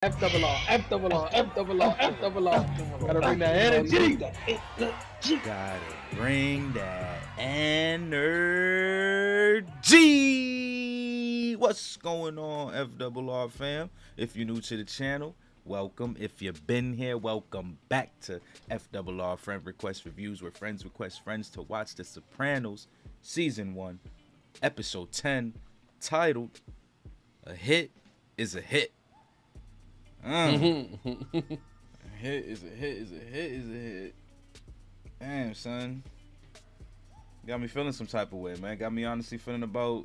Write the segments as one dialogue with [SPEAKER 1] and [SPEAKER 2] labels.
[SPEAKER 1] F double R, F double R, F double R, F double R. Gotta bring that energy.
[SPEAKER 2] Gotta bring that energy. What's going on, FRR fam? If you're new to the channel, welcome. If you've been here, welcome back to FRR Friend Request Reviews, where friends request friends to watch The Sopranos, Season 1, Episode 10, titled, A Hit is a Hit. A hit is a hit is a hit is a hit. Damn, son. Got me feeling some type of way, man. Got me honestly feeling about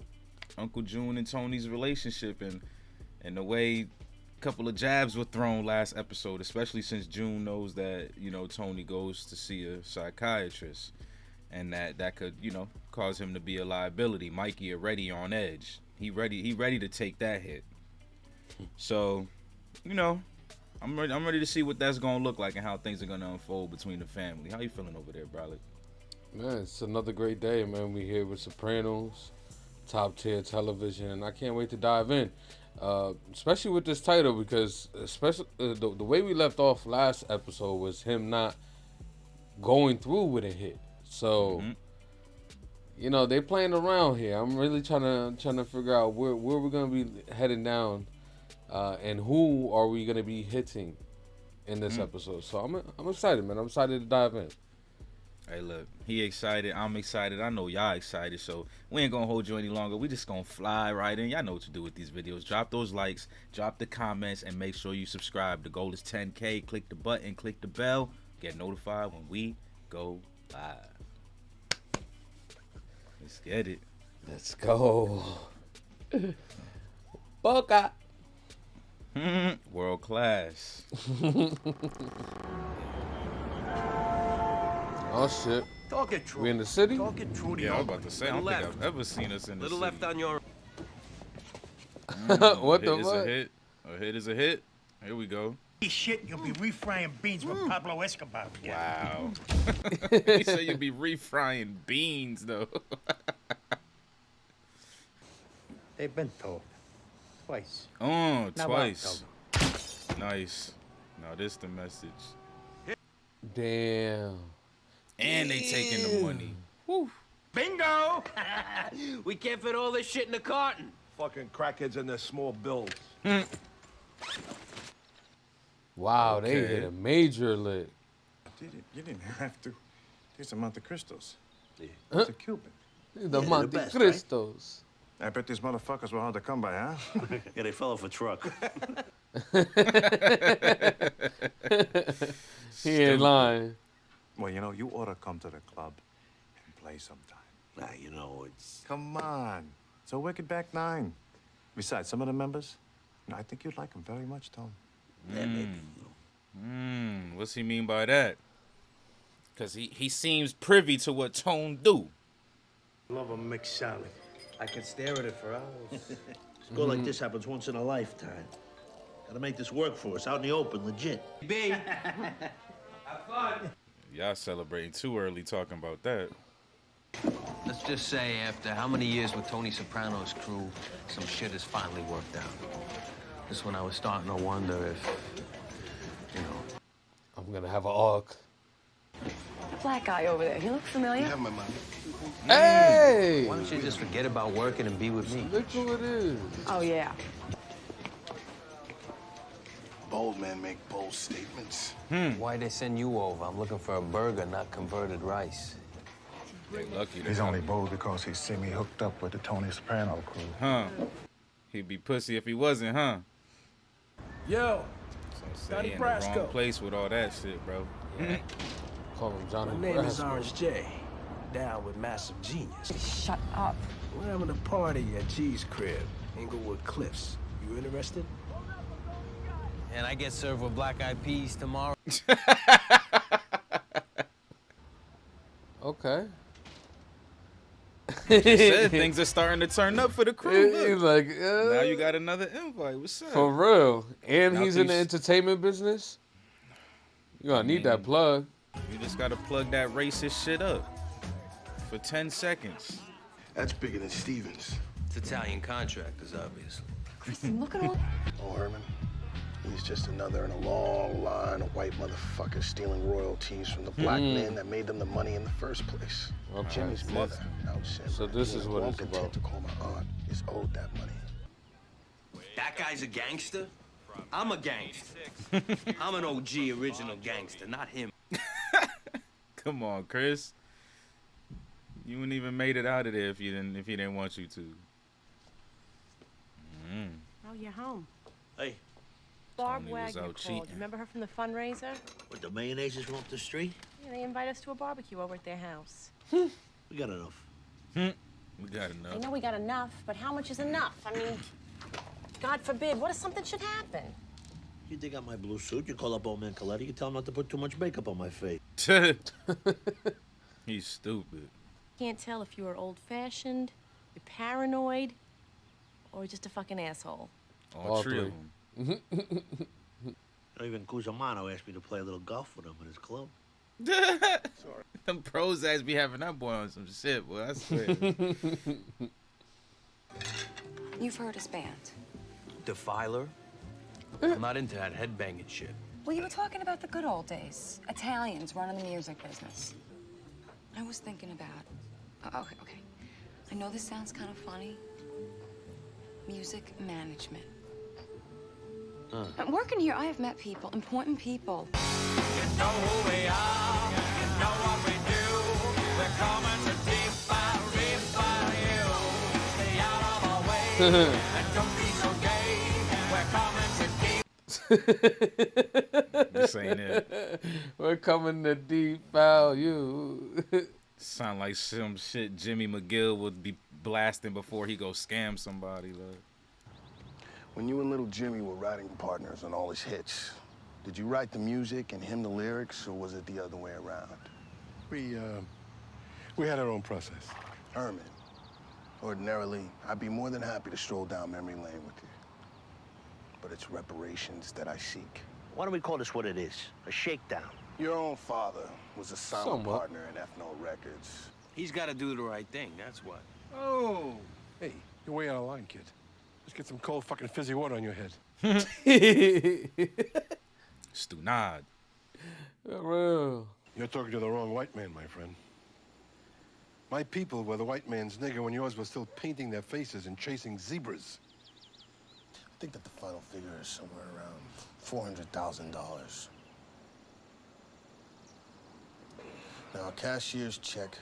[SPEAKER 2] Uncle June and Tony's relationship and the way a couple of jabs were thrown last episode, especially since June knows that, you know, Tony goes to see a psychiatrist and that could, you know, cause him to be a liability. Mikey already on edge. He ready to take that hit. So, you know, I'm ready to see what that's gonna look like and how things are gonna unfold between the family. How you feeling over there, Bralik?
[SPEAKER 3] Man, it's another great day, man. We here with Sopranos, top tier television, and I can't wait to dive in. Especially with this title, because especially the way we left off last episode was him not going through with a hit. So, you know, they playing around here. I'm really trying to figure out where we're gonna be heading down. And who are we gonna be hitting in this episode? So I'm excited, man. I'm excited to dive in.
[SPEAKER 2] Hey, look, he excited. I'm excited. I know y'all excited. So we ain't gonna hold you any longer. We just gonna fly right in. Y'all know what to do with these videos. Drop those likes, drop the comments, and make sure you subscribe. The goal is 10K. Click the button, click the bell, get notified when we go live. Let's get it.
[SPEAKER 3] Let's go. Boca.
[SPEAKER 2] World class.
[SPEAKER 3] Oh shit.
[SPEAKER 4] Talk it true.
[SPEAKER 3] We in the city?
[SPEAKER 4] Talk it true to
[SPEAKER 2] Yeah, I was
[SPEAKER 4] your
[SPEAKER 2] about to say, I don't think I've ever seen us in the
[SPEAKER 4] little
[SPEAKER 2] city.
[SPEAKER 4] left on your
[SPEAKER 3] What
[SPEAKER 2] A
[SPEAKER 3] the
[SPEAKER 2] hit is a
[SPEAKER 3] fuck?
[SPEAKER 2] hit. A hit is a hit. Here we go.
[SPEAKER 5] Shit, you'll be refrying beans with Pablo Escobar again.
[SPEAKER 2] Wow. He said you'd be refrying beans, though.
[SPEAKER 5] They've been told. Twice.
[SPEAKER 2] Oh,
[SPEAKER 5] Now
[SPEAKER 2] twice. Nice. Now this the message.
[SPEAKER 3] Damn.
[SPEAKER 2] And they taking the money. Woo.
[SPEAKER 5] Bingo!
[SPEAKER 4] We can't fit all this shit in a carton.
[SPEAKER 6] Fucking crackheads and their small bills.
[SPEAKER 3] Wow, they
[SPEAKER 2] Okay.
[SPEAKER 3] hit a major lick.
[SPEAKER 6] You didn't have to. These are Monte Cristos.
[SPEAKER 4] Yeah.
[SPEAKER 6] It's a Cuban.
[SPEAKER 3] The
[SPEAKER 4] the
[SPEAKER 3] Monte
[SPEAKER 4] best,
[SPEAKER 3] Cristos.
[SPEAKER 6] I bet these motherfuckers were hard to come by, huh?
[SPEAKER 4] Yeah, they fell off a truck.
[SPEAKER 3] He ain't lying.
[SPEAKER 6] Well, you know, you ought to come to the club and play sometime.
[SPEAKER 4] Nah, you know, it's...
[SPEAKER 6] Come on. It's a wicked back nine. Besides, some of the members, you know, I think you'd like them very much, Tom.
[SPEAKER 4] Yeah, maybe.
[SPEAKER 2] What's he mean by that? Because he seems privy to what Tone do.
[SPEAKER 5] Love a mixed salad.
[SPEAKER 7] I could stare at it for hours. A score like this happens once in a lifetime. Gotta make this work for us, out in the open, legit.
[SPEAKER 4] B.
[SPEAKER 2] Y'all celebrating too early talking about that.
[SPEAKER 8] Let's just say after how many years with Tony Soprano's crew, some shit has finally worked out. Just when I was starting to wonder if, you know.
[SPEAKER 3] I'm gonna have an arc.
[SPEAKER 9] Black guy over there. He looks familiar.
[SPEAKER 6] my money.
[SPEAKER 3] Hey!
[SPEAKER 8] Why don't you just forget about working and be with me?
[SPEAKER 3] Look who it is.
[SPEAKER 9] Oh, yeah.
[SPEAKER 6] Bold men make bold statements.
[SPEAKER 8] Why'd they send you over? I'm looking for a burger, not converted rice.
[SPEAKER 2] They lucky to
[SPEAKER 6] He's
[SPEAKER 2] have
[SPEAKER 6] only
[SPEAKER 2] him.
[SPEAKER 6] bold because he's seen me hooked up with the Tony Soprano crew.
[SPEAKER 2] Huh. He'd be pussy if he wasn't, huh?
[SPEAKER 1] Yo,
[SPEAKER 2] So
[SPEAKER 1] Johnny
[SPEAKER 2] say in the wrong
[SPEAKER 1] Brasco.
[SPEAKER 2] place with all that shit, bro.
[SPEAKER 3] Call him Johnny
[SPEAKER 1] My name is
[SPEAKER 3] Brasco.
[SPEAKER 1] Orange J. Down with Massive Genius.
[SPEAKER 9] Shut up.
[SPEAKER 1] We're having a party at G's crib, Inglewood Cliffs. You interested?
[SPEAKER 8] And I get served with black-eyed peas tomorrow.
[SPEAKER 3] Okay.
[SPEAKER 2] Just said things are starting to turn up for the crew.
[SPEAKER 3] He's
[SPEAKER 2] Look.
[SPEAKER 3] like,
[SPEAKER 2] Now you got another invite. What's up?
[SPEAKER 3] for real. And
[SPEAKER 2] Now
[SPEAKER 3] he's in the
[SPEAKER 2] these-
[SPEAKER 3] entertainment business. You gonna need that plug.
[SPEAKER 2] You just gotta plug that racist shit up for 10 seconds.
[SPEAKER 6] That's bigger than Stevens.
[SPEAKER 8] It's Italian contractors, obviously.
[SPEAKER 9] Kristen, look at all.
[SPEAKER 6] Oh, Herman.
[SPEAKER 1] He's just another in a long line of white motherfuckers stealing royalties from the black men that made them the money in the first place.
[SPEAKER 3] Okay.
[SPEAKER 1] Jimmy's mother, out San
[SPEAKER 3] So this is what
[SPEAKER 1] Bernardino,
[SPEAKER 3] it's
[SPEAKER 1] content
[SPEAKER 3] about.
[SPEAKER 1] to call my aunt, is owed that money.
[SPEAKER 8] That guy's a gangster? I'm a gangster. I'm an OG original gangster, not him.
[SPEAKER 2] Come on, Chris. You wouldn't even made it out of there if he didn't want you to.
[SPEAKER 10] Oh, you're home.
[SPEAKER 7] Hey,
[SPEAKER 10] Barb
[SPEAKER 2] Tony was
[SPEAKER 10] Wagner
[SPEAKER 2] out
[SPEAKER 10] called.
[SPEAKER 2] cheating.
[SPEAKER 10] You remember her from the fundraiser?
[SPEAKER 7] what, the mayonnaise is from up the street?
[SPEAKER 10] Yeah, they invite us to a barbecue over at their house.
[SPEAKER 7] We got enough.
[SPEAKER 2] We got enough.
[SPEAKER 10] I know we got enough, but how much is enough? I mean, God forbid, what if something should happen?
[SPEAKER 7] You dig out my blue suit, you call up old man Coletti, you tell him not to put too much makeup on my face.
[SPEAKER 2] He's stupid.
[SPEAKER 10] Can't tell if you are old-fashioned, you're paranoid, or just a fucking asshole.
[SPEAKER 2] All three of them.
[SPEAKER 7] Even Cusimano asked me to play a little golf with him in his club.
[SPEAKER 2] Them pros ass be having that boy on some shit, boy. I swear.
[SPEAKER 9] You've heard his band.
[SPEAKER 8] Defiler? I'm not into that headbanging shit.
[SPEAKER 9] Well, you were talking about the good old days. Italians running the music business. I was thinking about... okay. I know this sounds kind of funny. Music management. And working here, I have met people, important people.
[SPEAKER 11] You know who we are, you know what we do. We're coming to defile you. Stay out of our way, and don't be so gay. We're coming to
[SPEAKER 2] This ain't it.
[SPEAKER 3] We're coming to defile you.
[SPEAKER 2] Sound like some shit Jimmy McGill would be blasting before he go scam somebody. Like.
[SPEAKER 1] When you and little Jimmy were writing partners on all his hits, did you write the music and him the lyrics, or was it the other way around?
[SPEAKER 12] We had our own process.
[SPEAKER 1] Herman, ordinarily, I'd be more than happy to stroll down memory lane with you. But it's reparations that I seek.
[SPEAKER 7] Why don't we call this what it is? A shakedown.
[SPEAKER 1] Your own father was a silent
[SPEAKER 3] Somewhat.
[SPEAKER 1] partner in Ethno Records.
[SPEAKER 8] He's got to do the right thing, that's what.
[SPEAKER 12] Oh. Hey, you're way out of line, kid. Let's get some cold fucking fizzy water on your head.
[SPEAKER 2] Stunad.
[SPEAKER 3] Real.
[SPEAKER 12] You're talking to the wrong white man, my friend. My people were the white man's nigger when yours was still painting their faces and chasing zebras.
[SPEAKER 1] I think that the final figure is somewhere around $400,000. Now, a cashier's check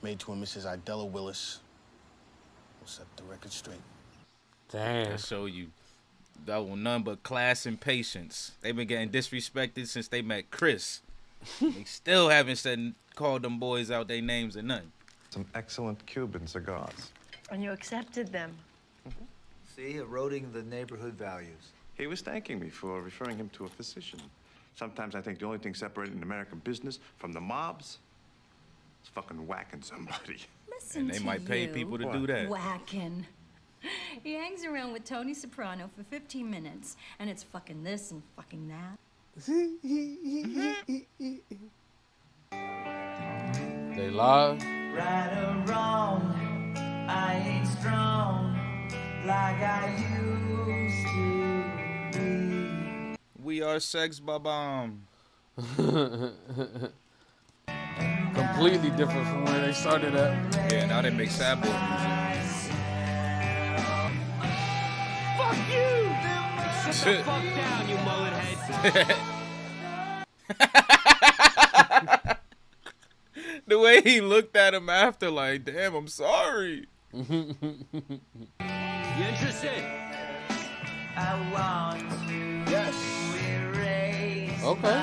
[SPEAKER 1] made to a Mrs. Idella Willis will set the record straight.
[SPEAKER 3] Damn.
[SPEAKER 2] I show you. That was none but class and patience. They've been getting disrespected since they met Chris. They still haven't called them boys out their names or nothing.
[SPEAKER 6] Some excellent Cuban cigars.
[SPEAKER 10] And you accepted them.
[SPEAKER 13] See, eroding the neighborhood values.
[SPEAKER 6] He was thanking me for referring him to a physician. Sometimes I think the only thing separating American business from the mobs is fucking whacking somebody.
[SPEAKER 14] Listen
[SPEAKER 2] And they
[SPEAKER 14] to
[SPEAKER 2] might pay
[SPEAKER 14] you.
[SPEAKER 2] people to do that.
[SPEAKER 14] Whacking. He hangs around with Tony Soprano for 15 minutes, and it's fucking this and fucking that.
[SPEAKER 3] They live.
[SPEAKER 11] Right or wrong, I ain't strong like I used to be.
[SPEAKER 2] We are Sex Bomb.
[SPEAKER 3] Completely different from where they started at.
[SPEAKER 2] Yeah, now they make sad boy music.
[SPEAKER 11] Fuck you!
[SPEAKER 2] Sit
[SPEAKER 11] the fuck down, you mullet head.
[SPEAKER 2] The way he looked at him after, like, damn, I'm sorry.
[SPEAKER 11] You interested? I want to erase.
[SPEAKER 3] Okay.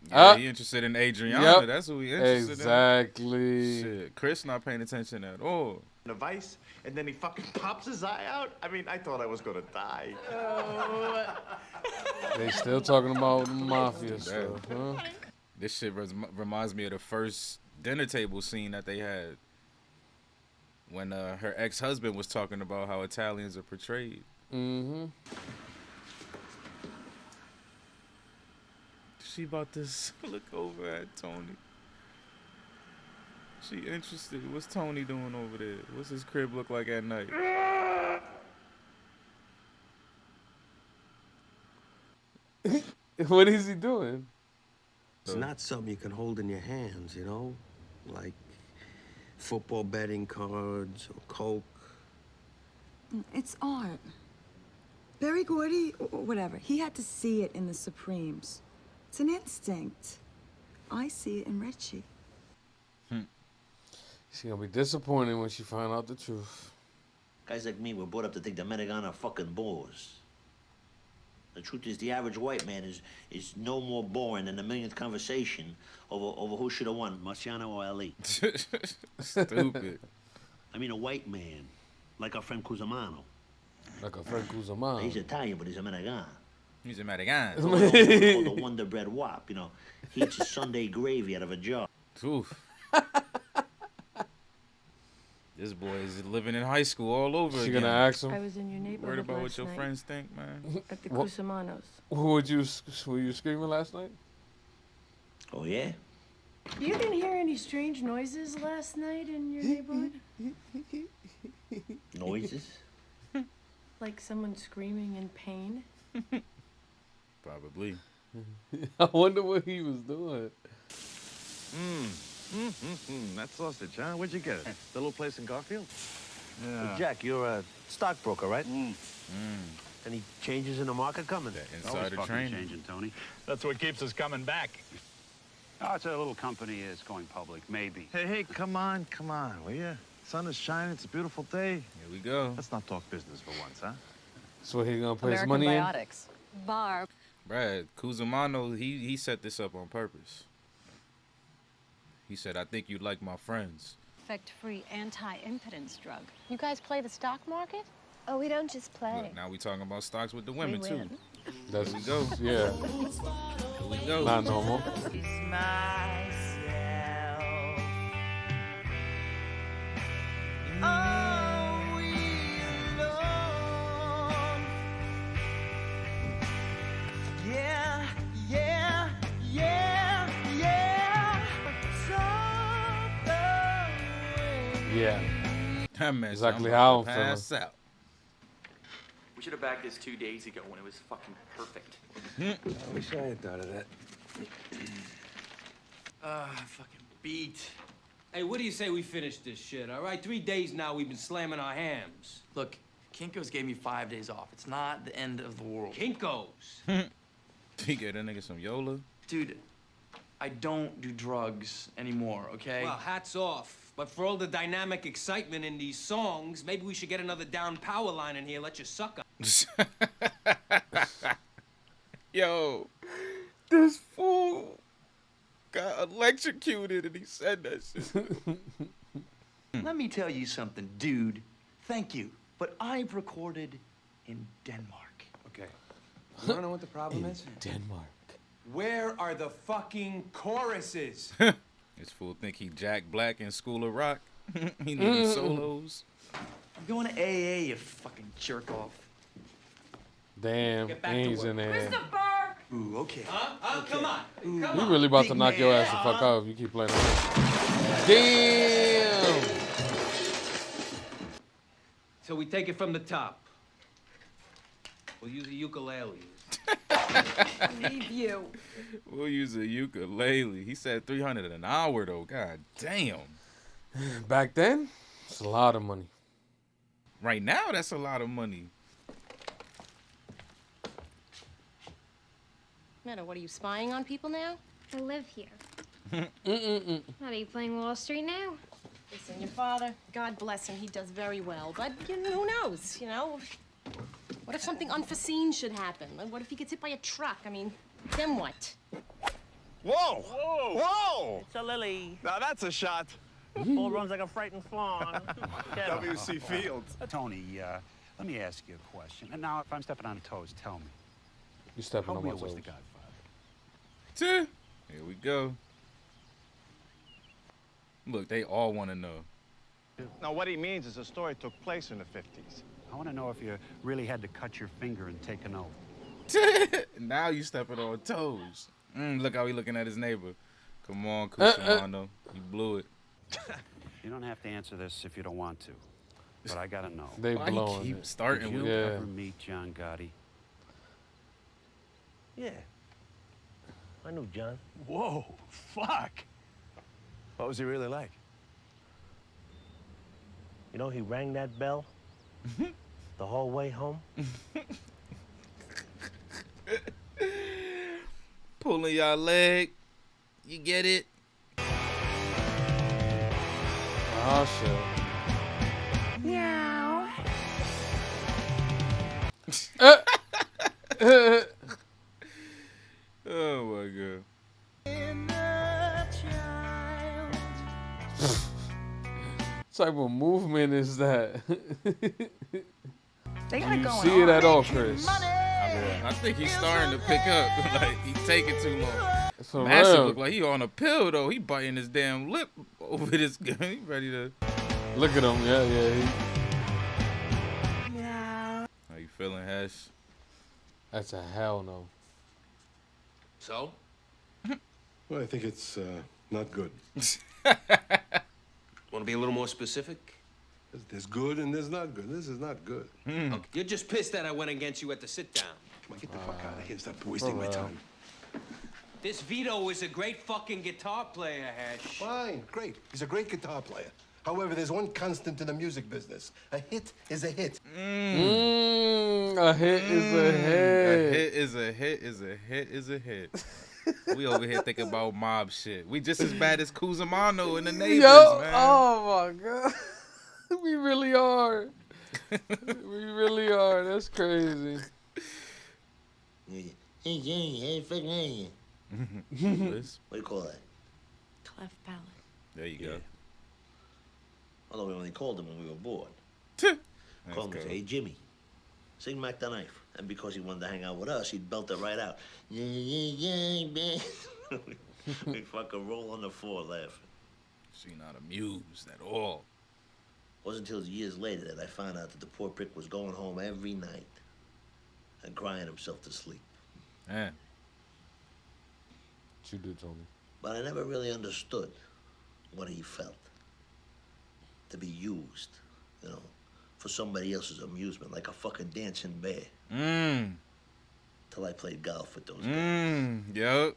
[SPEAKER 2] Yeah, he interested in Adriana.
[SPEAKER 3] Yep.
[SPEAKER 2] That's who he interested
[SPEAKER 3] Exactly.
[SPEAKER 2] in. Shit, Chris not paying attention at all.
[SPEAKER 6] The vice, and then he fucking pops his eye out. I mean, I thought I was gonna die.
[SPEAKER 3] They still talking about the mafia stuff, huh?
[SPEAKER 2] This shit reminds me of the first dinner table scene that they had when her ex-husband was talking about how Italians are portrayed.
[SPEAKER 3] Mm-hmm.
[SPEAKER 2] She about to look over at Tony. She interested. What's Tony doing over there? What's his crib look like at night?
[SPEAKER 3] What is he doing?
[SPEAKER 7] It's not something you can hold in your hands, you know? Like football betting cards or coke.
[SPEAKER 15] It's art. Barry Gordy, or whatever, he had to see it in the Supremes. It's an instinct. I see it in Richie.
[SPEAKER 3] She's gonna be disappointed when she find out the truth.
[SPEAKER 7] Guys like me were brought up to think the Americans are fucking bores. The truth is, the average white man is no more boring than the millionth conversation over who should have won, Marciano or Ali.
[SPEAKER 2] Stupid.
[SPEAKER 7] I mean, a white man, like our friend Cusimano.
[SPEAKER 3] Like a friend Cusimano.
[SPEAKER 7] He's Italian, but he's American.
[SPEAKER 2] He's American.
[SPEAKER 7] Or the Wonder Bread Wop, you know. He eats his Sunday gravy out of a jar.
[SPEAKER 2] Oof. This boy is living in high school all over
[SPEAKER 3] She
[SPEAKER 2] again.
[SPEAKER 3] gonna ask him?
[SPEAKER 10] I was in your neighborhood
[SPEAKER 2] Worried about what
[SPEAKER 10] last
[SPEAKER 2] your
[SPEAKER 10] night.
[SPEAKER 2] friends think, man.
[SPEAKER 10] At the Cusimanos.
[SPEAKER 3] Were you screaming last night?
[SPEAKER 7] Oh, yeah?
[SPEAKER 10] You didn't hear any strange noises last night in your neighborhood?
[SPEAKER 7] Noises?
[SPEAKER 10] Like someone screaming in pain?
[SPEAKER 2] Probably.
[SPEAKER 3] I wonder what he was doing.
[SPEAKER 6] That sausage, huh? Where'd you get it? The little place in Garfield?
[SPEAKER 7] Hey, Jack, you're a stockbroker, right? Any changes in the market coming?
[SPEAKER 2] Insider training.
[SPEAKER 16] Changing, Tony. That's what keeps us coming back. Oh, it's a little company is going public, maybe.
[SPEAKER 6] Hey, come on, will ya? Sun is shining, it's a beautiful day.
[SPEAKER 2] Here we go.
[SPEAKER 6] Let's not talk business for once, huh?
[SPEAKER 3] So he gonna put his
[SPEAKER 17] American
[SPEAKER 3] money
[SPEAKER 17] Biotics. Barb.
[SPEAKER 2] Brad, Cusimano, he set this up on purpose. He said, I think you'd like my friends.
[SPEAKER 17] Effect-free anti-impotence drug.
[SPEAKER 10] You guys play the stock market?
[SPEAKER 18] Oh, we don't just play.
[SPEAKER 2] Look, now we talking about stocks with the women, too.
[SPEAKER 18] win.
[SPEAKER 3] That's,
[SPEAKER 2] Here we go.
[SPEAKER 3] Yeah.
[SPEAKER 2] Here we go.
[SPEAKER 3] Not normal. Yeah.
[SPEAKER 2] That man
[SPEAKER 3] Exactly how I'm feeling.
[SPEAKER 2] pass out.
[SPEAKER 19] We should have bagged this 2 days ago when it was fucking perfect.
[SPEAKER 7] I wish I had thought of that.
[SPEAKER 8] Fucking beat. Hey, what do you say we finish this shit, all right? 3 days now we've been slamming our hams.
[SPEAKER 19] Look, Kinko's gave me 5 days off. It's not the end of the world.
[SPEAKER 8] Kinko's?
[SPEAKER 2] He gave that nigga some Yola.
[SPEAKER 19] Dude, I don't do drugs anymore, okay?
[SPEAKER 8] Well, hats off. But for all the dynamic excitement in these songs, maybe we should get another down power line in here, let you suck up.
[SPEAKER 2] Yo, this fool got electrocuted and he said that shit.
[SPEAKER 20] Let me tell you something, dude. Thank you. But I've recorded in Denmark.
[SPEAKER 8] Okay. You wanna know what the problem is?
[SPEAKER 3] Denmark.
[SPEAKER 8] Where are the fucking choruses?
[SPEAKER 2] This fool think he Jack Black in School of Rock. He need solos.
[SPEAKER 20] I'm going to AA, you fucking jerk off.
[SPEAKER 3] Damn, he's in there.
[SPEAKER 20] Ooh, okay.
[SPEAKER 8] Huh? Come on.
[SPEAKER 3] You really about to knock your ass the fuck out if you keep playing that. Damn!
[SPEAKER 8] So we take it from the top. We'll use a ukulele.
[SPEAKER 15] Leave you.
[SPEAKER 2] We'll use a ukulele. He said 300 an hour though. God damn.
[SPEAKER 3] Back then, it's a lot of money.
[SPEAKER 2] Right now, that's a lot of money.
[SPEAKER 10] Meadow, what are you spying on people now?
[SPEAKER 18] I live here. What, are you playing Wall Street now?
[SPEAKER 10] Listen, your father, God bless him, he does very well. But who knows, you know? What if something unforeseen should happen? What if he gets hit by a truck? I mean, then what?
[SPEAKER 6] Whoa! Whoa!
[SPEAKER 20] It's a lily.
[SPEAKER 6] Now that's a shot.
[SPEAKER 20] Bull runs like a frightened fawn.
[SPEAKER 6] WC Fields.
[SPEAKER 16] Tony, let me ask you a question. And now, if I'm stepping on toes, tell me.
[SPEAKER 3] You stepping
[SPEAKER 16] How
[SPEAKER 3] on my
[SPEAKER 16] real was
[SPEAKER 3] toes.
[SPEAKER 16] the Godfather?
[SPEAKER 2] Here we go. Look, they all want to know.
[SPEAKER 6] Now, what he means is the story took place in the 50s.
[SPEAKER 16] I want to know if you really had to cut your finger and take an oath.
[SPEAKER 2] Now you stepping on toes. Look how he looking at his neighbor. Come on, Cusimano. You blew it.
[SPEAKER 16] You don't have to answer this if you don't want to, but I gotta know.
[SPEAKER 3] They
[SPEAKER 2] Why
[SPEAKER 3] blowing
[SPEAKER 2] keep
[SPEAKER 3] it.
[SPEAKER 2] starting
[SPEAKER 16] Did you
[SPEAKER 2] with
[SPEAKER 16] ever meet John Gotti?
[SPEAKER 7] Yeah.
[SPEAKER 4] I knew John.
[SPEAKER 5] Whoa, fuck.
[SPEAKER 4] What was he really like? You know, he rang that bell the whole way home.
[SPEAKER 2] Pulling y'all leg. You get it?
[SPEAKER 3] Oh, shit.
[SPEAKER 15] Meow.
[SPEAKER 2] Oh my god.
[SPEAKER 3] What type of movement is that?
[SPEAKER 15] They
[SPEAKER 3] Do
[SPEAKER 15] got it
[SPEAKER 3] you
[SPEAKER 15] going
[SPEAKER 3] see it
[SPEAKER 15] on.
[SPEAKER 3] at all, Chris?
[SPEAKER 2] I think he's starting to pick up. Like, he taking too long.
[SPEAKER 3] For
[SPEAKER 2] Massive
[SPEAKER 3] real.
[SPEAKER 2] look like he on a pill, though. He biting his damn lip over this gun. He ready to...
[SPEAKER 3] Look at him. Yeah.
[SPEAKER 2] How you feeling, Hash?
[SPEAKER 3] That's a hell no.
[SPEAKER 8] So?
[SPEAKER 12] Well, I think it's not good.
[SPEAKER 8] Want to be a little more specific?
[SPEAKER 12] There's good and there's not good. This is not good.
[SPEAKER 8] Okay. You're just pissed that I went against you at the sit-down.
[SPEAKER 12] Come on, get the fuck out of here. Stop wasting my time.
[SPEAKER 8] This Vito is a great fucking guitar player, Hash.
[SPEAKER 12] Fine, great. He's a great guitar player. However, there's one constant in the music business. A hit is a hit.
[SPEAKER 3] A hit is a hit.
[SPEAKER 2] A hit is a hit is a hit is a hit. We over here thinking about mob shit. We just as bad as Kuzumano and the neighbors, man.
[SPEAKER 3] Oh my god. We really are. We really are. That's crazy.
[SPEAKER 7] Hey, Jenny, hey, fucking hey. What do you call that?
[SPEAKER 10] Cleft palate.
[SPEAKER 2] There you go.
[SPEAKER 7] Although we only called him when we were bored. Called him,
[SPEAKER 2] cool.
[SPEAKER 7] hey, Jimmy, sing Mac the Knife. And because he wanted to hang out with us, he'd belt it right out. Yeah, man. We fucking roll on the floor laughing.
[SPEAKER 2] She not amused at all.
[SPEAKER 7] Wasn't until years later that I found out that the poor prick was going home every night and crying himself to sleep.
[SPEAKER 2] Man.
[SPEAKER 3] What you do, Tony?
[SPEAKER 7] But I never really understood what he felt. To be used, you know, for somebody else's amusement, like a fucking dancing bear. Till I played golf with those guys.
[SPEAKER 2] Yup.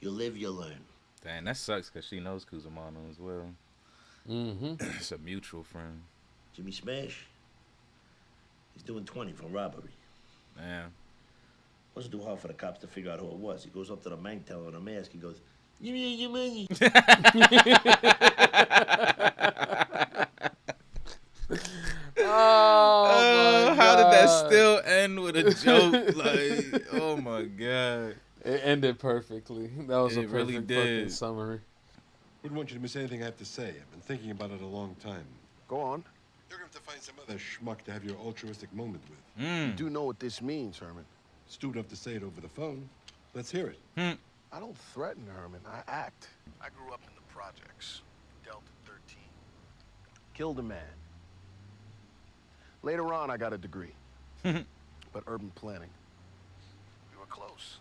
[SPEAKER 7] You live, you learn.
[SPEAKER 2] Damn, that sucks because she knows Kuzumano as well. It's a mutual friend.
[SPEAKER 7] Jimmy Smash, he's doing 20 for robbery.
[SPEAKER 2] Damn.
[SPEAKER 7] Wasn't too hard for the cops to figure out who it was. He goes up to the bank teller with a mask. He goes, "Give me your money."
[SPEAKER 3] Oh,
[SPEAKER 2] how did that still end with a joke? Like, oh my god.
[SPEAKER 3] It ended perfectly. That was a
[SPEAKER 2] It
[SPEAKER 3] perfect
[SPEAKER 2] really
[SPEAKER 3] fucking
[SPEAKER 2] did.
[SPEAKER 3] summary.
[SPEAKER 12] Wouldn't want you to miss anything I have to say. I've been thinking about it a long time.
[SPEAKER 1] Go on.
[SPEAKER 12] You're going to have to find some other schmuck to have your altruistic moment with.
[SPEAKER 1] You do know what this means, Herman.
[SPEAKER 12] Stupid enough to say it over the phone. Let's hear it.
[SPEAKER 1] I don't threaten, Herman. I act. I grew up in the projects. Delta 13. Killed a man. Later on, I got a degree. But urban planning. We were close.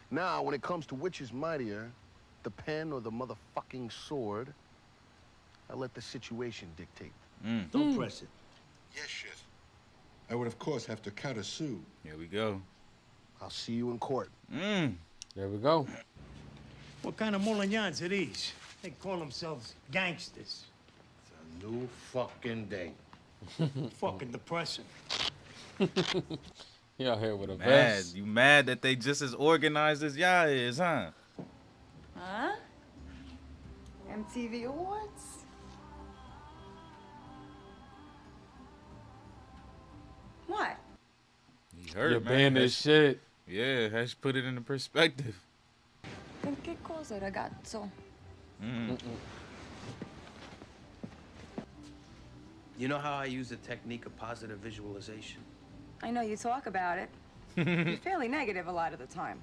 [SPEAKER 1] Now, when it comes to which is mightier, the pen or the motherfucking sword, I let the situation dictate.
[SPEAKER 7] Don't press it.
[SPEAKER 12] Yes, shit. I would, of course, have to countersue.
[SPEAKER 2] Here we go.
[SPEAKER 1] I'll see you in court.
[SPEAKER 3] There we go.
[SPEAKER 5] What kind of mullignans are these? They call themselves gangsters.
[SPEAKER 4] It's a new fucking day.
[SPEAKER 5] Fucking depressing.
[SPEAKER 3] He out here with a
[SPEAKER 2] Mad.
[SPEAKER 3] vest.
[SPEAKER 2] You mad that they just as organized as y'all is, huh?
[SPEAKER 15] Huh? MTV Awards? What?
[SPEAKER 2] He heard,
[SPEAKER 3] You're
[SPEAKER 2] man.
[SPEAKER 3] banned this shit.
[SPEAKER 2] Yeah, Hash put it into perspective.
[SPEAKER 15] Che cosa, ragazzo?
[SPEAKER 8] You know how I use the technique of positive visualization?
[SPEAKER 15] I know you talk about it. You're fairly negative a lot of the time.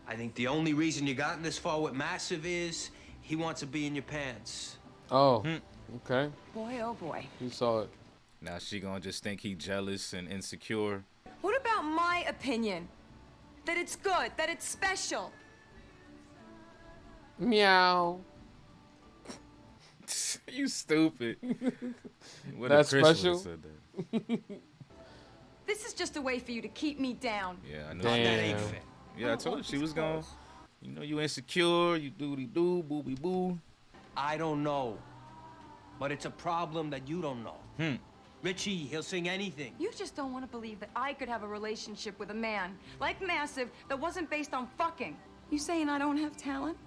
[SPEAKER 8] I think the only reason you gotten this far with Massive is he wants to be in your pants.
[SPEAKER 3] Oh, okay.
[SPEAKER 15] Boy, oh boy.
[SPEAKER 3] You saw it.
[SPEAKER 2] Now she gonna just think he jealous and insecure.
[SPEAKER 15] What about my opinion? That it's good, that it's special.
[SPEAKER 3] Meow.
[SPEAKER 2] You stupid. What
[SPEAKER 3] That's
[SPEAKER 2] if Chris
[SPEAKER 3] special.
[SPEAKER 2] would've said that?
[SPEAKER 15] This is just a way for you to keep me down.
[SPEAKER 2] Yeah, I know.
[SPEAKER 3] Damn.
[SPEAKER 8] That ain't fair.
[SPEAKER 2] Yeah, I told you she was gone. You know, you insecure, you doody-doo, booby-boo.
[SPEAKER 21] I don't know. But it's a problem that you don't know. Richie, he'll sing anything.
[SPEAKER 15] You just don't want to believe that I could have a relationship with a man like Massive that wasn't based on fucking. You saying I don't have talent?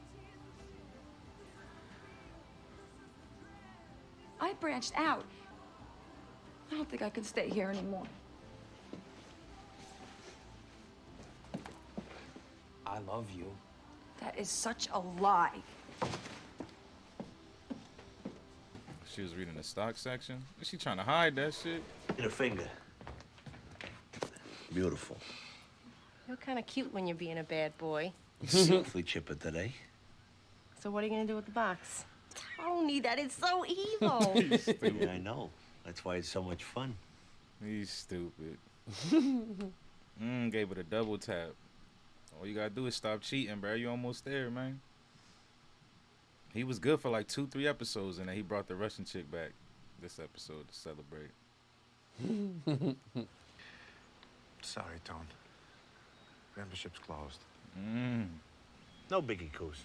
[SPEAKER 15] I branched out. I don't think I can stay here anymore.
[SPEAKER 21] I love you.
[SPEAKER 15] That is such a lie.
[SPEAKER 2] She was reading the stock section. Is she trying to hide that shit?
[SPEAKER 7] In a finger. Beautiful.
[SPEAKER 10] You're kind of cute when you're being a bad boy.
[SPEAKER 7] Awfully chipper today.
[SPEAKER 10] So what are you gonna do with the box? Tony, that is so evil.
[SPEAKER 7] Yeah, I know. That's why it's so much fun.
[SPEAKER 2] He's stupid. Gave it a double tap. All you gotta do is stop cheating, bro. You almost there, man. He was good for like 2-3 episodes, and then he brought the Russian chick back this episode to celebrate.
[SPEAKER 6] Sorry, Tone. Membership's closed.
[SPEAKER 7] No biggie, Coos.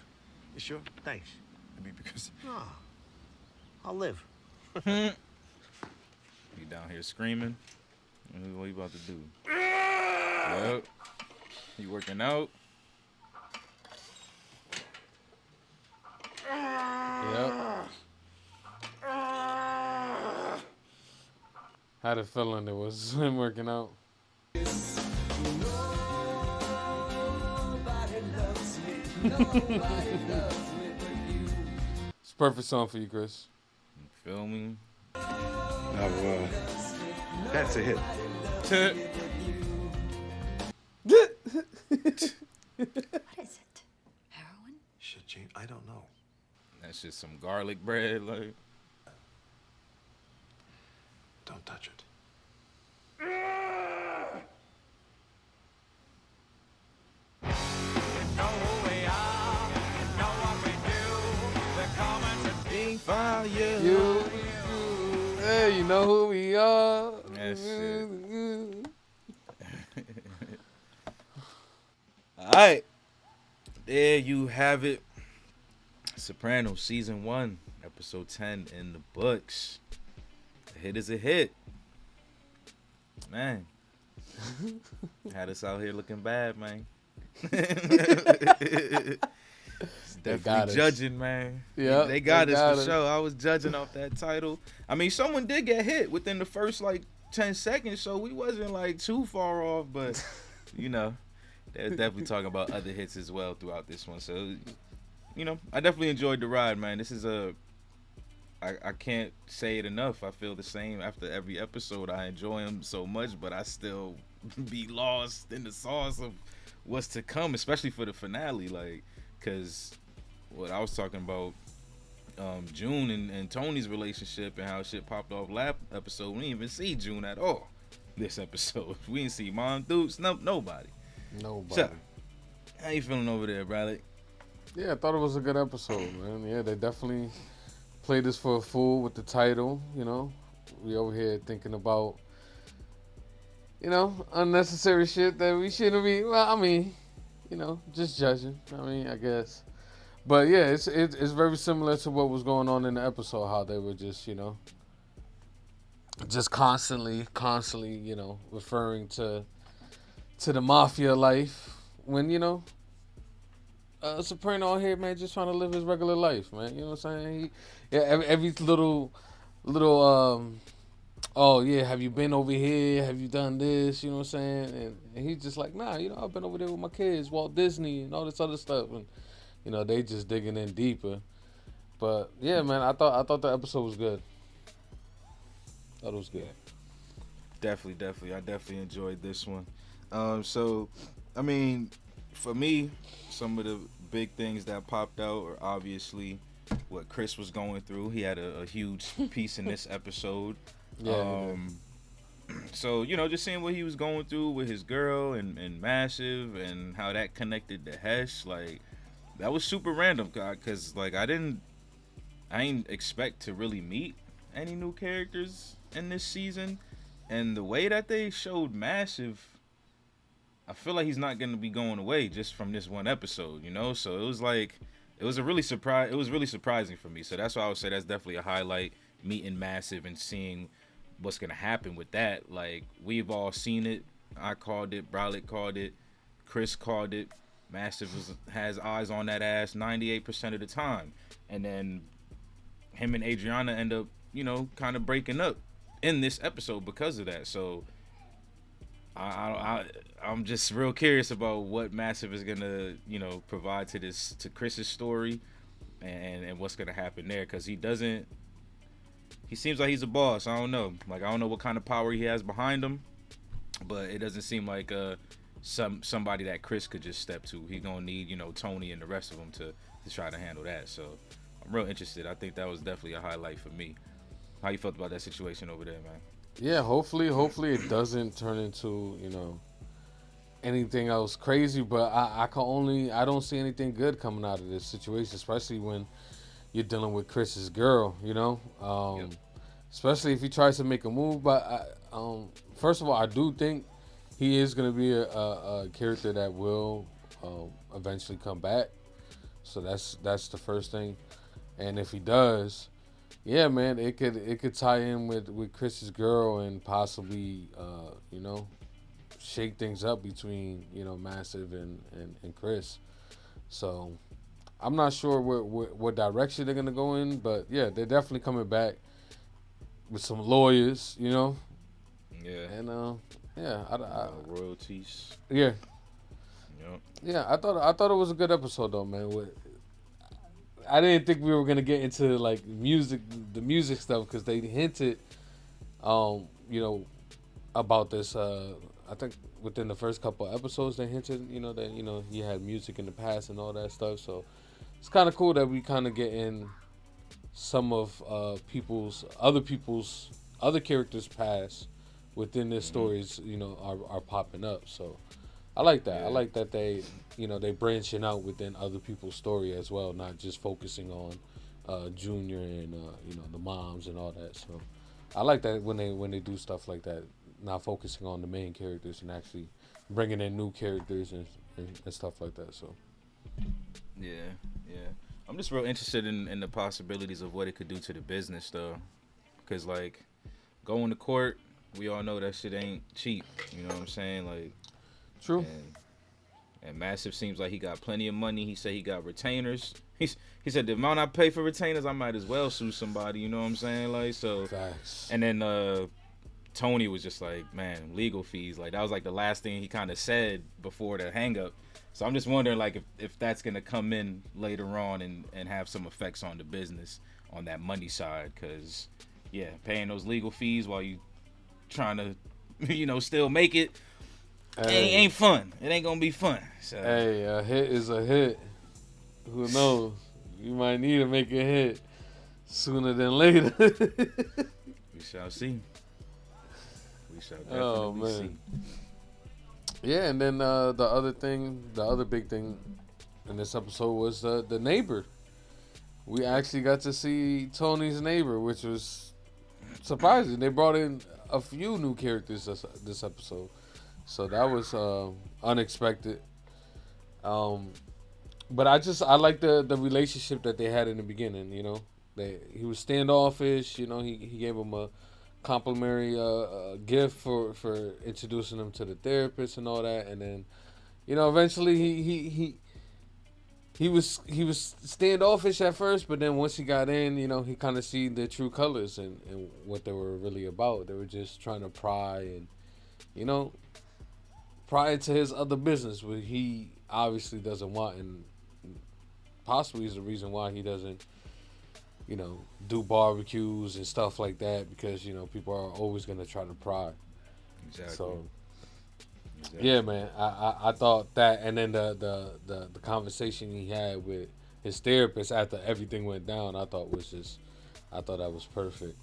[SPEAKER 6] You sure?
[SPEAKER 7] Thanks.
[SPEAKER 6] I mean, because...
[SPEAKER 7] Oh, I'll live.
[SPEAKER 2] You down here screaming? What you about to do? Yep. You working out?
[SPEAKER 3] Yep. Had a feeling it was him working out. It's a perfect song for you, Chris.
[SPEAKER 2] You feel me?
[SPEAKER 6] Oh, that's a hit.
[SPEAKER 14] What is it? Heroin?
[SPEAKER 6] Shit, Gene, I don't know.
[SPEAKER 2] That's just some garlic bread, like.
[SPEAKER 6] Don't touch it.
[SPEAKER 2] Defile
[SPEAKER 3] you. Hey, you know who we are.
[SPEAKER 2] That shit. All right. There you have it. Sopranos season 1, episode 10 in the books. A hit is a hit. Man. Had us out here looking bad, man. Definitely judging, man.
[SPEAKER 3] Yeah,
[SPEAKER 2] they got us for sure. I was judging off that title. I mean, someone did get hit within the first like 10 seconds, so we wasn't like too far off, but you know, they're definitely talking about other hits as well throughout this one. So, you know, I definitely enjoyed the ride, man. This is I can't say it enough. I feel the same after every episode. I enjoy them so much, but I still be lost in the sauce of what's to come, especially for the finale, like, cause what I was talking about, June and Tony's relationship and how shit popped off last episode. We didn't even see June at all this episode. We didn't see Mom Dukes, nobody. So, how you feeling over there, Bralik?
[SPEAKER 3] Yeah, I thought it was a good episode, man. Yeah, they definitely played this for a fool with the title, you know. We over here thinking about, you know, unnecessary shit that we shouldn't be. Well, I mean, you know, just judging. I mean, I guess. But yeah, it's very similar to what was going on in the episode, how they were just, you know, just constantly, you know, referring to the mafia life when, you know, Soprano here, man, just trying to live his regular life, man. You know what I'm saying? Every little, oh yeah, have you been over here? Have you done this? You know what I'm saying? And he's just like, nah, you know, I've been over there with my kids, Walt Disney and all this other stuff, and you know, they just digging in deeper. But yeah, man, I thought the episode was good. Thought it was good.
[SPEAKER 2] Definitely. I definitely enjoyed this one. So, I mean, for me, some of the big things that popped out are obviously what Chris was going through. He had a huge piece in this episode.
[SPEAKER 3] Yeah.
[SPEAKER 2] So, you know, just seeing what he was going through with his girl and Massive and how that connected to Hesh, like, that was super random because, like, I didn't expect to really meet any new characters in this season. And the way that they showed Massive, I feel like he's not gonna be going away just from this one episode, you know. So it was like, it was really surprising for me. So that's why I would say that's definitely a highlight. Meeting Massive and seeing what's gonna happen with that. Like, we've all seen it. I called it. Bralik called it. Chris called it. Massive has eyes on that ass 98% of the time, and then him and Adriana end up, you know, kind of breaking up in this episode because of that. So I'm just real curious about what Massive is gonna, you know, provide to Chris's story, and what's gonna happen there, because he seems like he's a boss. I don't know, like, I don't know what kind of power he has behind him, but it doesn't seem like somebody that Chris could just step to. He gonna need, you know, Tony and the rest of them to try to handle that. So I'm real interested. I think that was definitely a highlight for me. How you felt about that situation over there, man?
[SPEAKER 3] Yeah, hopefully it doesn't turn into, you know, anything else crazy. But I don't see anything good coming out of this situation, especially when you're dealing with Chris's girl, you know. Especially if he tries to make a move. But first of all, I do think he is going to be a character that will eventually come back. So that's the first thing. And if he does, yeah, man, it could tie in with Chris's girl and possibly you know, shake things up between, you know, Massive and Chris. So I'm not sure what direction they're gonna go in, but yeah, they're definitely coming back with some lawyers, you know.
[SPEAKER 2] Yeah.
[SPEAKER 3] And yeah,
[SPEAKER 2] royalties.
[SPEAKER 3] Yeah.
[SPEAKER 2] Yep.
[SPEAKER 3] Yeah, I thought it was a good episode though, man. I didn't think we were gonna get into like the music stuff, because they hinted, you know, about this. I think within the first couple of episodes they hinted, you know, that, you know, he had music in the past and all that stuff. So it's kind of cool that we kind of get in some of other characters' past within their stories, you know, are popping up. So I like that.
[SPEAKER 2] Yeah.
[SPEAKER 3] I like that they, you know, they branching out within other people's story as well, not just focusing on Junior and you know, the moms and all that. So I like that when they do stuff like that, not focusing on the main characters and actually bringing in new characters and stuff like that. So
[SPEAKER 2] Yeah. I'm just real interested in the possibilities of what it could do to the business, though, because like, going to court, we all know that shit ain't cheap. You know what I'm saying? Like,
[SPEAKER 3] true.
[SPEAKER 2] And Massive seems like he got plenty of money. He said he got retainers. He said the amount I pay for retainers, I might as well sue somebody. You know what I'm saying? Like, so.
[SPEAKER 3] Facts.
[SPEAKER 2] And then Tony was just like, man, legal fees. Like, that was like the last thing he kind of said before the hang up. So I'm just wondering, like, if that's gonna come in later on and have some effects on the business on that money side, because yeah, paying those legal fees while you trying to, you know, still make it. Ain't fun. It ain't gonna be fun. So.
[SPEAKER 3] Hey, a hit is a hit. Who knows? You might need to make a hit sooner than later.
[SPEAKER 2] We shall see. We shall definitely see.
[SPEAKER 3] Yeah, and then the other big thing in this episode was the neighbor. We actually got to see Tony's neighbor, which was surprising. They brought in a few new characters this episode. So that was unexpected. But I like the relationship that they had in the beginning. You know, he was standoffish. You know, he gave him a complimentary gift for introducing him to the therapist and all that. And then, you know, eventually he was standoffish at first, but then once he got in, you know, he kind of seen their true colors and what they were really about. They were just trying to pry and, you know, pry into his other business, which he obviously doesn't want, and possibly is the reason why he doesn't, you know, do barbecues and stuff like that, because, you know, people are always going to try to pry.
[SPEAKER 2] Exactly.
[SPEAKER 3] So, yeah, man, I thought that, and then the conversation he had with his therapist after everything went down, I thought that was perfect.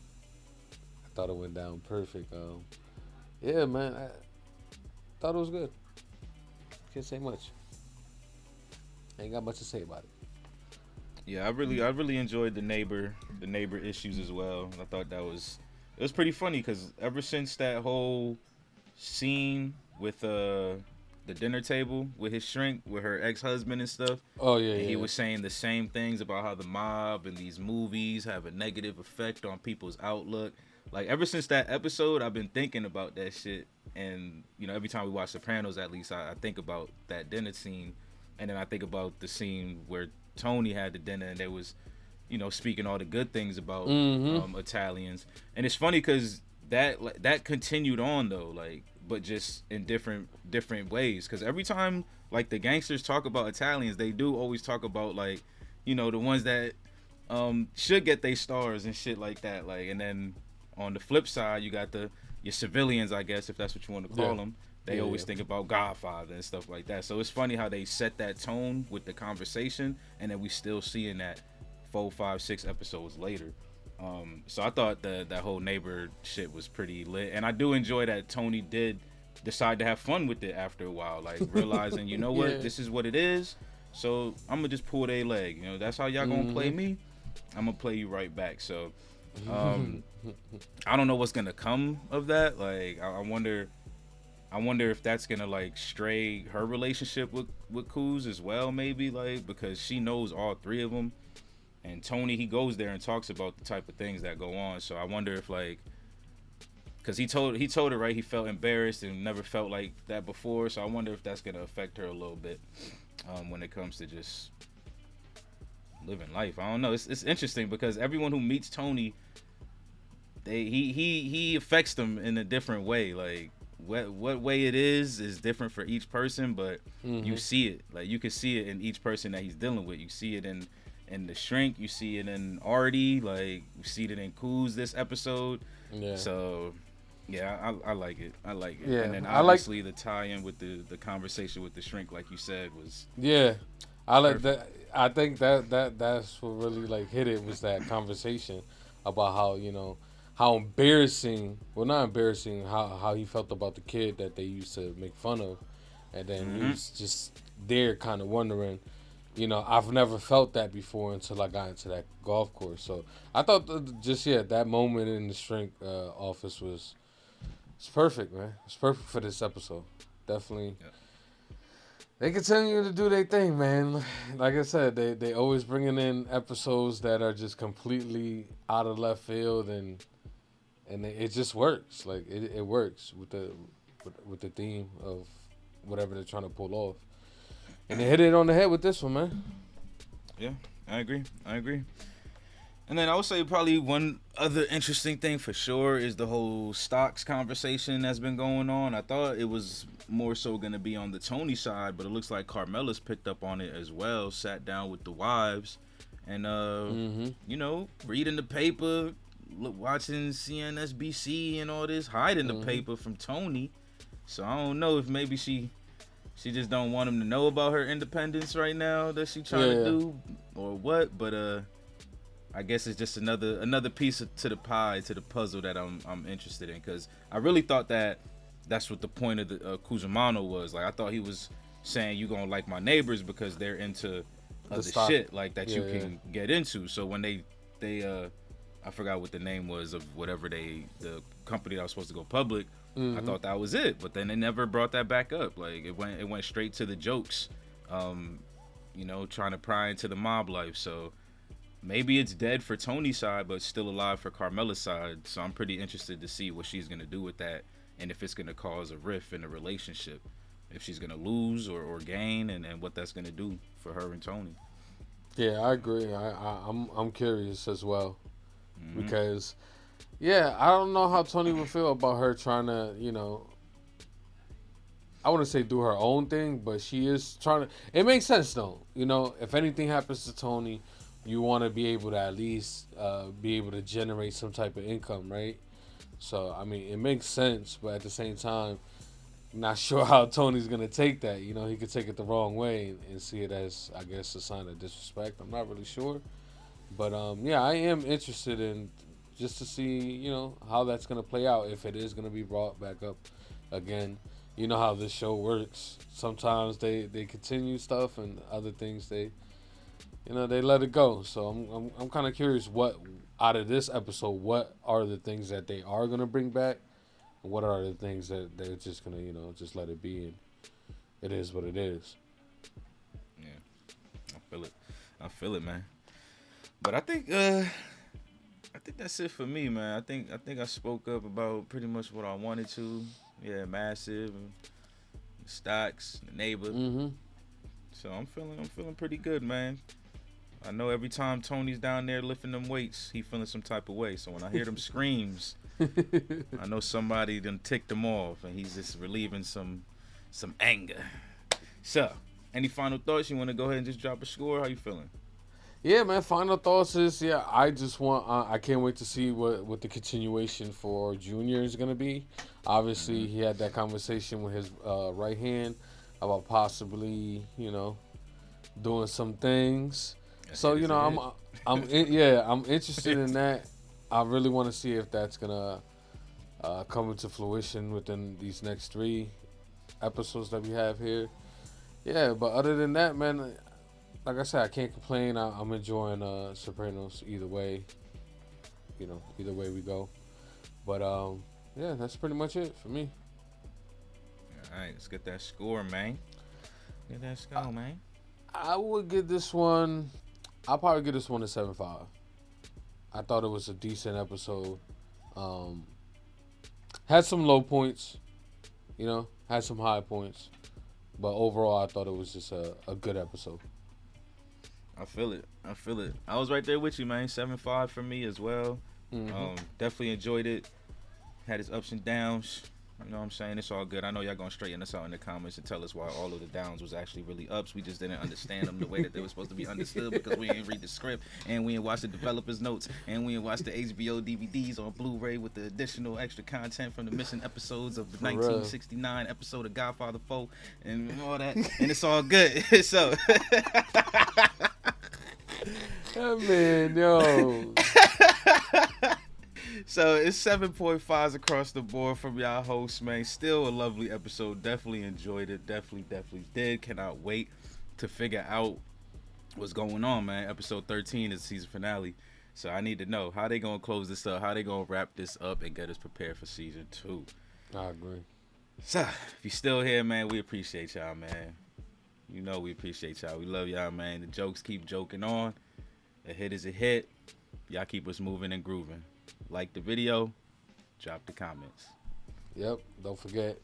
[SPEAKER 3] I thought it went down perfect. Yeah, man, I thought it was good. Can't say much. Ain't got much to say about it.
[SPEAKER 2] Yeah, I really enjoyed the neighbor issues as well. I thought it was pretty funny, because ever since that whole scene with the dinner table with his shrink, with her ex-husband and stuff.
[SPEAKER 3] Oh yeah,
[SPEAKER 2] and
[SPEAKER 3] yeah.
[SPEAKER 2] he was saying the same things about how the mob and these movies have a negative effect on people's outlook. Like ever since that episode, I've been thinking about that shit. And you know, every time we watch Sopranos, at least I think about that dinner scene, and then I think about the scene where Tony had the dinner and they was, you know, speaking all the good things about Italians. And it's funny because that continued on though, like, but just in different ways. Because every time like the gangsters talk about Italians, they do always talk about like, you know, the ones that should get their stars and shit like that. Like, and then on the flip side, you got your civilians, I guess, if that's what you want to call them. They always think about Godfather and stuff like that. So it's funny how they set that tone with the conversation, and then we still seeing that 4, 5, 6 episodes later. So I thought that whole neighbor shit was pretty lit, and I do enjoy that Tony did decide to have fun with it after a while, like realizing, you know what, this is what it is. So I'm gonna just pull their leg. You know, that's how y'all gonna play me. I'm gonna play you right back. So I don't know what's gonna come of that. Like I wonder if that's gonna like stray her relationship with Kuz as well, maybe, like, because she knows all three of them. And Tony, he goes there and talks about the type of things that go on. So I wonder if, like, because he told her, right, he felt embarrassed and never felt like that before. So I wonder if that's gonna affect her a little bit when it comes to just living life. I don't know. It's interesting because everyone who meets Tony, he affects them in a different way. Like what way it is different for each person, but you see it. Like you can see it in each person that he's dealing with. You see it in the shrink, you see it in Artie, like you see it in Kuz this episode. Yeah. So yeah, I like it. I like it.
[SPEAKER 3] Yeah.
[SPEAKER 2] And then obviously the tie-in with the conversation with the shrink, like you said, was
[SPEAKER 3] I like that. I think that's what really like hit it, was that conversation about how, you know, how embarrassing, well not embarrassing, how he felt about the kid that they used to make fun of, and then he was just there kind of wondering, you know, I've never felt that before until I got into that golf course. So I thought that moment in the shrink office it's perfect, man. It's perfect for this episode. Definitely. Yeah. They continue to do their thing, man. Like I said, they always bringing in episodes that are just completely out of left field, and it just works. Like it works with the theme of whatever they're trying to pull off. And they hit it on the head with this one, man.
[SPEAKER 2] Yeah, I agree. And then I would say probably one other interesting thing for sure is the whole stocks conversation that's been going on. I thought it was more so going to be on the Tony side, but it looks like Carmela's picked up on it as well, sat down with the wives, and, you know, reading the paper, watching CNSBC and all this, hiding the paper from Tony. So I don't know if maybe she just don't want him to know about her independence right now that she trying to do, or what. But I guess it's just another piece to the pie, to the puzzle that I'm interested in, because I really thought that's what the point of the Cusimano was. Like I thought he was saying you gonna like my neighbors because they're into other shit like that you can get into. So when they I forgot what the name was of whatever the company that was supposed to go public. I thought that was it, but then they never brought that back up. Like it went straight to the jokes, you know, trying to pry into the mob life. So maybe it's dead for Tony's side, but still alive for Carmela's side. So I'm pretty interested to see what she's gonna do with that, and if it's gonna cause a rift in the relationship, if she's gonna lose or gain, and what that's gonna do for her and Tony.
[SPEAKER 3] Yeah, I agree. I'm curious as well, because. Yeah, I don't know how Tony would feel about her trying to, you know, I wouldn't say do her own thing, but she is trying to. It makes sense though, you know. If anything happens to Tony, you want to be able to at least be able to generate some type of income, right? So I mean, it makes sense, but at the same time, I'm not sure how Tony's gonna take that. You know, he could take it the wrong way and see it as, I guess, a sign of disrespect. I'm not really sure, but yeah, I am interested in. Just to see, you know, how that's going to play out, if it is going to be brought back up again. You know how this show works. Sometimes they continue stuff, and other things they let it go. So I'm kind of curious what, out of this episode, what are the things that they are going to bring back, and what are the things that they're just going to, you know, just let it be it is what it is.
[SPEAKER 2] Yeah, I feel it, man. But I think that's it for me, man. I think I spoke up about pretty much what I wanted to. Yeah, Massive, Stocks, The Neighbor.
[SPEAKER 3] Mm-hmm.
[SPEAKER 2] So I'm feeling pretty good, man. I know every time Tony's down there lifting them weights, he feeling some type of way. So when I hear them screams, I know somebody done ticked him off, and he's just relieving some anger. So, any final thoughts? You want to go ahead and just drop a score? How you feeling?
[SPEAKER 3] Yeah, man. Final thoughts is I just want. I can't wait to see what the continuation for Junior is gonna be. Obviously, he had that conversation with his right hand about possibly, doing some things. So I'm interested in that. I really want to see if that's gonna come into fruition within these next 3 episodes that we have here. Yeah, but other than that, man. Like I said, I can't complain. I'm enjoying Sopranos either way. Either way we go. But yeah, that's pretty much it for me.
[SPEAKER 2] All right, let's get that score, man. Get that score, man.
[SPEAKER 3] I would give this one. I'll probably give this one a 7.5. I thought it was a decent episode. Had some low points, had some high points, but overall, I thought it was just a good episode.
[SPEAKER 2] I feel it. I was right there with you, man. 7.5 for me as well.
[SPEAKER 3] Mm-hmm.
[SPEAKER 2] Definitely enjoyed it. Had its ups and downs. You know what I'm saying? It's all good. I know y'all gonna straighten us out in the comments and tell us why all of the downs was actually really ups. We just didn't understand them the way that they were supposed to be understood because we didn't read the script and we didn't watch the developers' notes and we didn't watch the HBO DVDs on Blu-ray with the additional extra content from the missing episodes of the 1969 episode of Godfather 4 and all that. And it's all good. So.
[SPEAKER 3] Man, yo.
[SPEAKER 2] So it's 7.5s across the board from y'all hosts, man. Still a lovely episode. Definitely enjoyed it. Definitely did. Cannot wait to figure out what's going on, man. Episode 13 is the season finale. So I need to know how they gonna close this up, how they gonna wrap this up and get us prepared for season 2.
[SPEAKER 3] I agree.
[SPEAKER 2] So if you're still here, man, we appreciate y'all, man. We appreciate y'all. We love y'all, man. The jokes keep joking on. A hit is a hit. Y'all keep us moving and grooving. Like the video, drop the comments.
[SPEAKER 3] Yep, don't forget,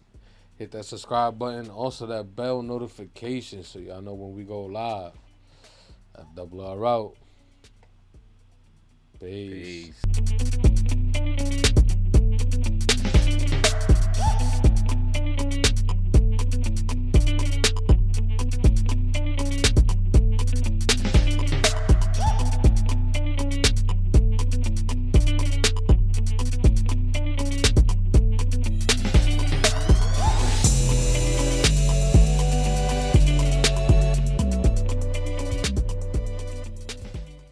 [SPEAKER 3] hit that subscribe button. Also that bell notification so y'all know when we go live. FRR out. Peace.